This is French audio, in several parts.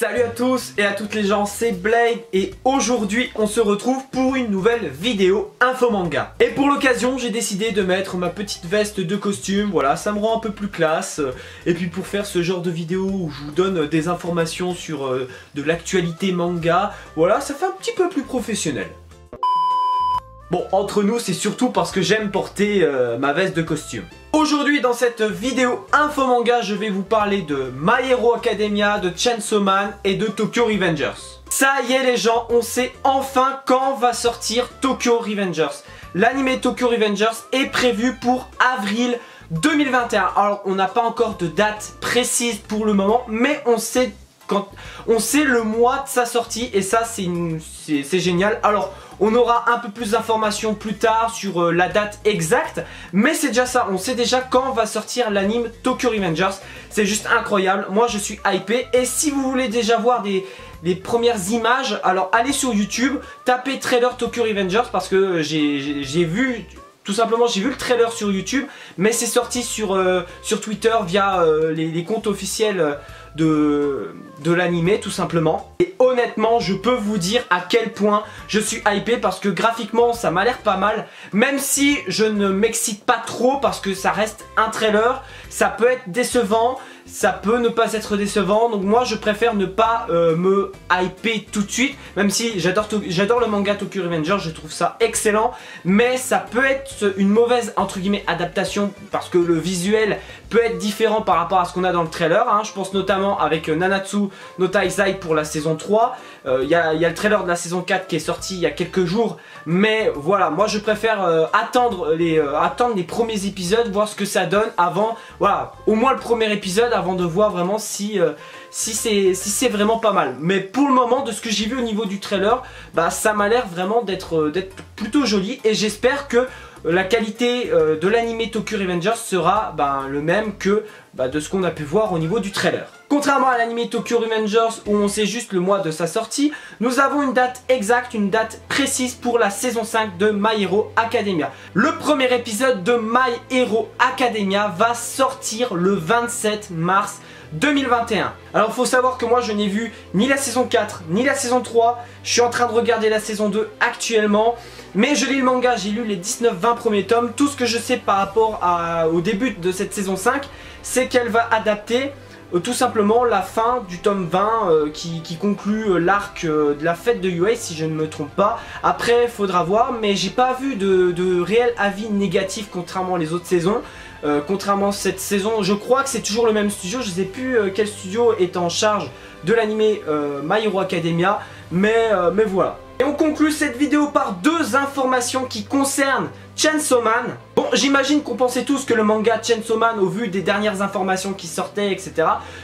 Salut à tous et à toutes les gens, c'est Blade et aujourd'hui on se retrouve pour une nouvelle vidéo info manga. Et pour l'occasion j'ai décidé de mettre ma petite veste de costume, voilà, ça me rend un peu plus classe. Et puis pour faire ce genre de vidéo où je vous donne des informations sur de l'actualité manga, voilà, ça fait un petit peu plus professionnel. Bon, entre nous, c'est surtout parce que j'aime porter ma veste de costume. Aujourd'hui, dans cette vidéo info manga, je vais vous parler de My Hero Academia, de Chainsaw Man et de Tokyo Revengers. Ça y est les gens, on sait enfin quand va sortir Tokyo Revengers. L'anime Tokyo Revengers est prévu pour avril 2021. Alors, on n'a pas encore de date précise pour le moment, mais on sait le mois de sa sortie et ça c'est génial. Alors on aura un peu plus d'informations plus tard sur la date exacte, mais c'est déjà ça, on sait déjà quand va sortir l'anime Tokyo Revengers. C'est juste incroyable, moi je suis hypé. Et si vous voulez déjà voir les premières images, alors allez sur YouTube, tapez trailer Tokyo Revengers parce que j'ai vu... Tout simplement, j'ai vu le trailer sur YouTube, mais c'est sorti sur Twitter via les comptes officiels de l'anime, tout simplement. Et honnêtement, je peux vous dire à quel point je suis hypé parce que graphiquement, ça m'a l'air pas mal. Même si je ne m'excite pas trop parce que ça reste un trailer, ça peut être décevant. Ça peut ne pas être décevant, donc moi je préfère ne pas me hyper tout de suite. Même si j'adore le manga Tokyo Revengers, je trouve ça excellent. Mais ça peut être une mauvaise entre guillemets adaptation parce que le visuel peut être différent par rapport à ce qu'on a dans le trailer, hein. Je pense notamment avec Nanatsu no Taizai pour la saison 3. Il y a le trailer de la saison 4 qui est sorti il y a quelques jours. Mais voilà, moi je préfère attendre les premiers épisodes, voir ce que ça donne avant, voilà, au moins le premier épisode avant de voir vraiment si c'est vraiment pas mal. Mais pour le moment, de ce que j'ai vu au niveau du trailer, bah ça m'a l'air vraiment d'être plutôt joli. Et j'espère que la qualité de l'anime Tokyo Revengers sera le même que de ce qu'on a pu voir au niveau du trailer. Contrairement à l'anime Tokyo Revengers où on sait juste le mois de sa sortie, nous avons une date exacte, une date précise pour la saison 5 de My Hero Academia. Le premier épisode de My Hero Academia va sortir le 27 mars 2021. Alors faut savoir que moi je n'ai vu ni la saison 4 ni la saison 3. Je suis en train de regarder la saison 2 actuellement. Mais je lis le manga, j'ai lu les 19-20 premiers tomes. Tout ce que je sais par rapport au début de cette saison 5, c'est qu'elle va adapter tout simplement la fin du tome 20 qui conclut l'arc de la fête de UA, si je ne me trompe pas. Après il faudra voir, mais j'ai pas vu de réel avis négatif contrairement aux autres saisons. Contrairement à cette saison, je crois que c'est toujours le même studio. Je ne sais plus quel studio est en charge de l'anime My Hero Academia, mais voilà. Et on conclut cette vidéo par deux informations qui concernent Chainsaw Man. Bon, j'imagine qu'on pensait tous que le manga Chainsaw Man, au vu des dernières informations qui sortaient, etc.,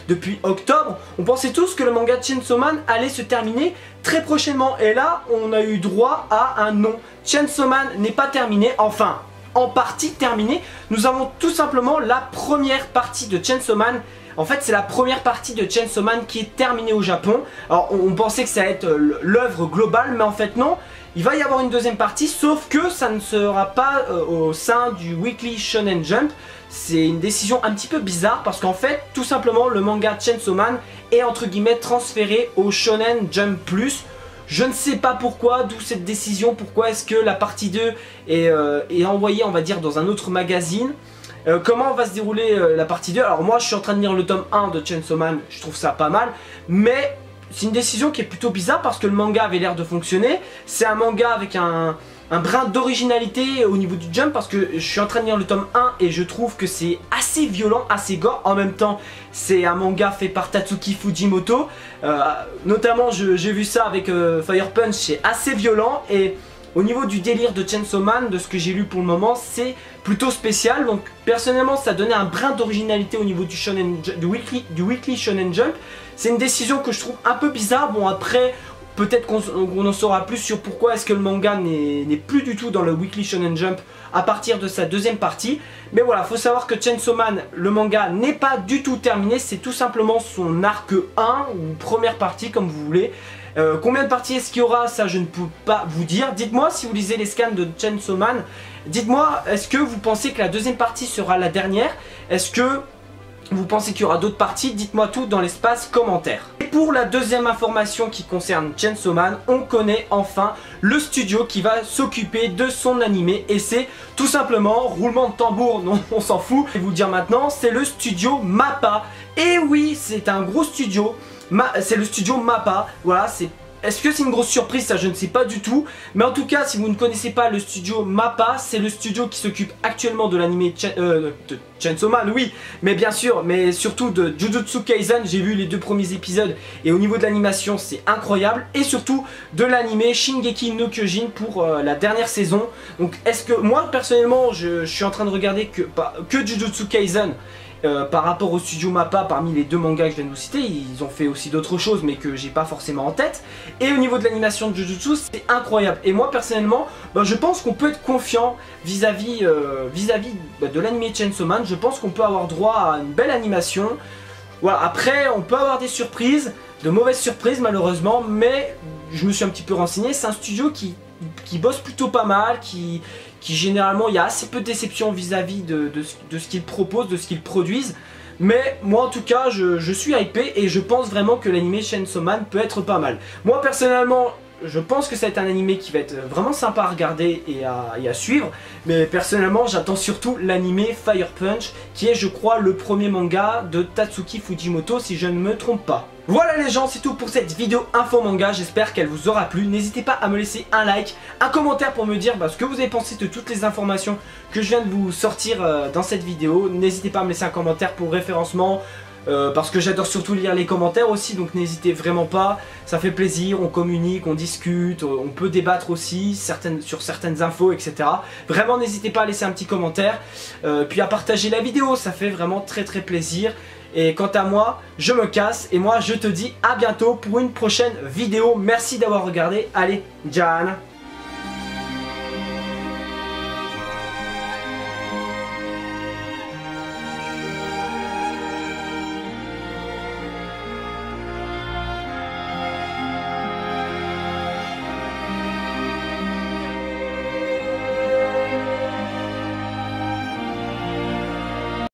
depuis octobre, on pensait tous que le manga Chainsaw Man allait se terminer très prochainement. Et là, on a eu droit à un non. Chainsaw Man n'est pas terminé, enfin, en partie terminé. Nous avons tout simplement la première partie de Chainsaw Man. En fait, c'est la première partie de Chainsaw Man qui est terminée au Japon. Alors, on pensait que ça allait être l'œuvre globale, mais en fait non. Il va y avoir une deuxième partie, sauf que ça ne sera pas au sein du Weekly Shonen Jump. C'est une décision un petit peu bizarre parce qu'en fait, tout simplement, le manga Chainsaw Man est entre guillemets transféré au Shonen Jump Plus. Je ne sais pas pourquoi, d'où cette décision, pourquoi est-ce que la partie 2 est envoyée, on va dire, dans un autre magazine. Comment va se dérouler la partie 2? Alors moi je suis en train de lire le tome 1 de Chainsaw Man, je trouve ça pas mal, mais c'est une décision qui est plutôt bizarre parce que le manga avait l'air de fonctionner. C'est un manga avec un brin d'originalité au niveau du jump parce que je suis en train de lire le tome 1 et je trouve que c'est assez violent, assez gore. En même temps c'est un manga fait par Tatsuki Fujimoto, notamment j'ai vu ça avec Fire Punch, c'est assez violent. Et au niveau du délire de Chainsaw Man, de ce que j'ai lu pour le moment, c'est plutôt spécial. Donc personnellement ça donnait un brin d'originalité au niveau du Weekly Shonen Jump. C'est une décision que je trouve un peu bizarre. Bon après peut-être qu'on en saura plus sur pourquoi est-ce que le manga n'est plus du tout dans le Weekly Shonen Jump à partir de sa deuxième partie. Mais voilà, faut savoir que Chainsaw Man, le manga n'est pas du tout terminé. C'est tout simplement son arc 1 ou première partie comme vous voulez. Combien de parties est-ce qu'il y aura? Ça je ne peux pas vous dire. Dites-moi si vous lisez les scans de Chainsaw Man. Dites-moi, est-ce que vous pensez que la deuxième partie sera la dernière? Est-ce que vous pensez qu'il y aura d'autres parties, dites-moi tout dans l'espace commentaire. Et pour la deuxième information qui concerne Chainsaw Man, on connaît enfin le studio qui va s'occuper de son animé et c'est tout simplement, roulement de tambour, non on s'en fout, je vais vous le dire maintenant, c'est le studio MAPPA. Et oui, c'est un gros studio, c'est le studio MAPPA, voilà, c'est... Est-ce que c'est une grosse surprise? Ça je ne sais pas du tout. Mais en tout cas, si vous ne connaissez pas le studio MAPPA, c'est le studio qui s'occupe actuellement de l'anime de Chainsaw Man, oui. Mais bien sûr, mais surtout de Jujutsu Kaisen. J'ai vu les 2 premiers épisodes et au niveau de l'animation, c'est incroyable. Et surtout de l'anime Shingeki no Kyojin pour la dernière saison. Donc est-ce que moi personnellement, je suis en train de regarder que Jujutsu Kaisen. Par rapport au studio MAPPA, parmi les 2 mangas que je viens de vous citer, ils ont fait aussi d'autres choses mais que j'ai pas forcément en tête. Et au niveau de l'animation de Jujutsu, c'est incroyable. Et moi personnellement, je pense qu'on peut être confiant vis-à-vis de l'anime Chainsaw Man. Je pense qu'on peut avoir droit à une belle animation. Voilà, après on peut avoir des surprises, de mauvaises surprises malheureusement, mais je me suis un petit peu renseigné, c'est un studio qui bosse plutôt pas mal, qui généralement il y a assez peu de déception vis-à-vis de ce qu'ils proposent, de ce qu'ils produisent. Mais moi en tout cas je suis hypé et je pense vraiment que l'anime Chainsaw Man peut être pas mal. Moi personnellement je pense que ça va être un anime qui va être vraiment sympa à regarder et à suivre. Mais personnellement j'attends surtout l'anime Fire Punch qui est je crois le premier manga de Tatsuki Fujimoto si je ne me trompe pas. Voilà les gens, c'est tout pour cette vidéo info manga, j'espère qu'elle vous aura plu. N'hésitez pas à me laisser un like, un commentaire pour me dire ce que vous avez pensé de toutes les informations que je viens de vous sortir dans cette vidéo. N'hésitez pas à me laisser un commentaire pour référencement, parce que j'adore surtout lire les commentaires aussi, donc n'hésitez vraiment pas, ça fait plaisir, on communique, on discute, on peut débattre aussi sur certaines infos, etc. Vraiment n'hésitez pas à laisser un petit commentaire, puis à partager la vidéo, ça fait vraiment très plaisir. Et quant à moi, je me casse et moi je te dis à bientôt pour une prochaine vidéo. Merci d'avoir regardé, allez, Jan.